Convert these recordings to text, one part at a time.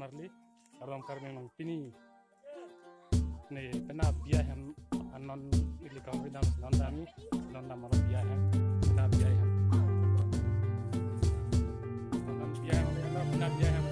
marli arong karme mang pini ne pena biya hem anon ili kami dam non dam maro biya hem pena biya hem non biya hem le pena biya hem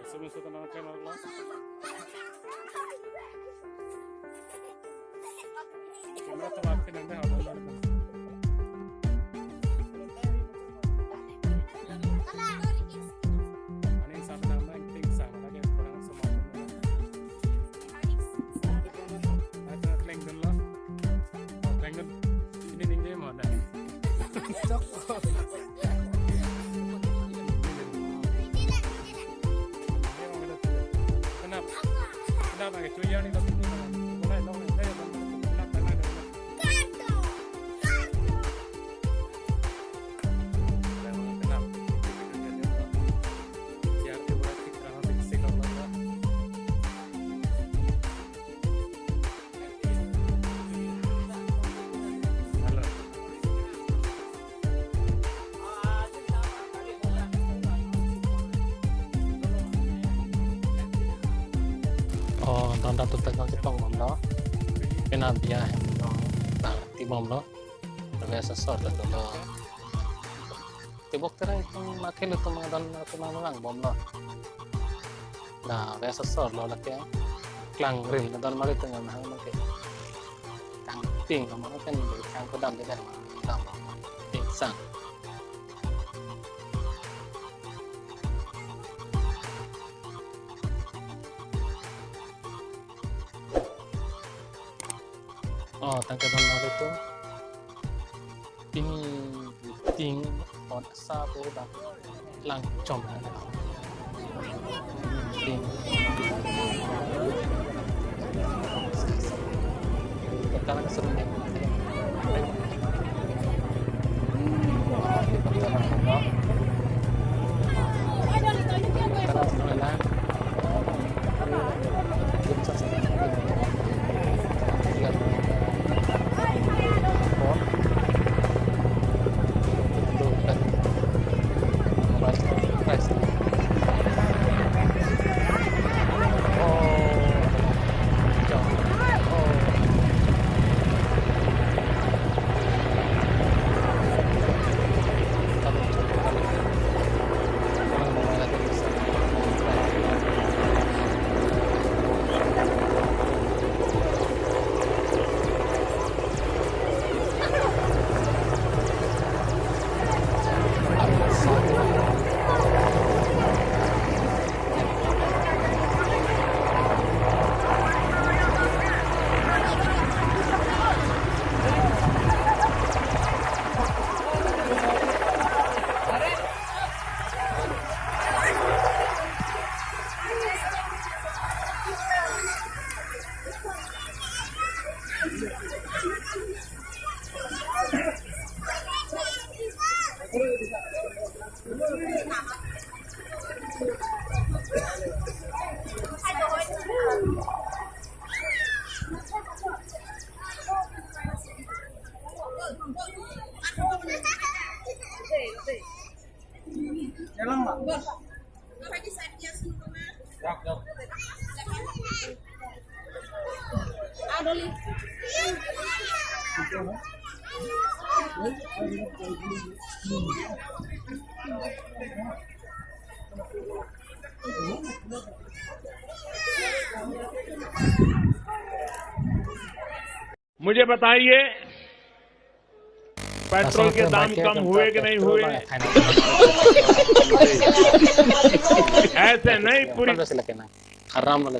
Sebelum kita nonton kamera lo, kamera tuh apa yang anda harus lakukan? Ani sama nama yang tinggi sama lagi kurang semua. Ada kleng dulu, kleng dulu. Ini ninja mau ada. Kenapa gitu ya nih tapi mulai long saya kenapa nanya tanda tu tegang Jepang mom lo pena biya hem lo bang ti mom lo biasa sort lo tibok tera itu makin itu mengadon tu mang bom lo nah biasa sort lo laki klang rim dan mari tu ngam hang make kang ping ngam kan kang kodam de dah dam ping sang oh tangkai don lalu itu ting on sapu dah lang com ting sekarang seru nih मुझे बताइए पेट्रोल के दाम कम हुए कि नहीं हुए? ऐसे नहीं पूरी हराम वाला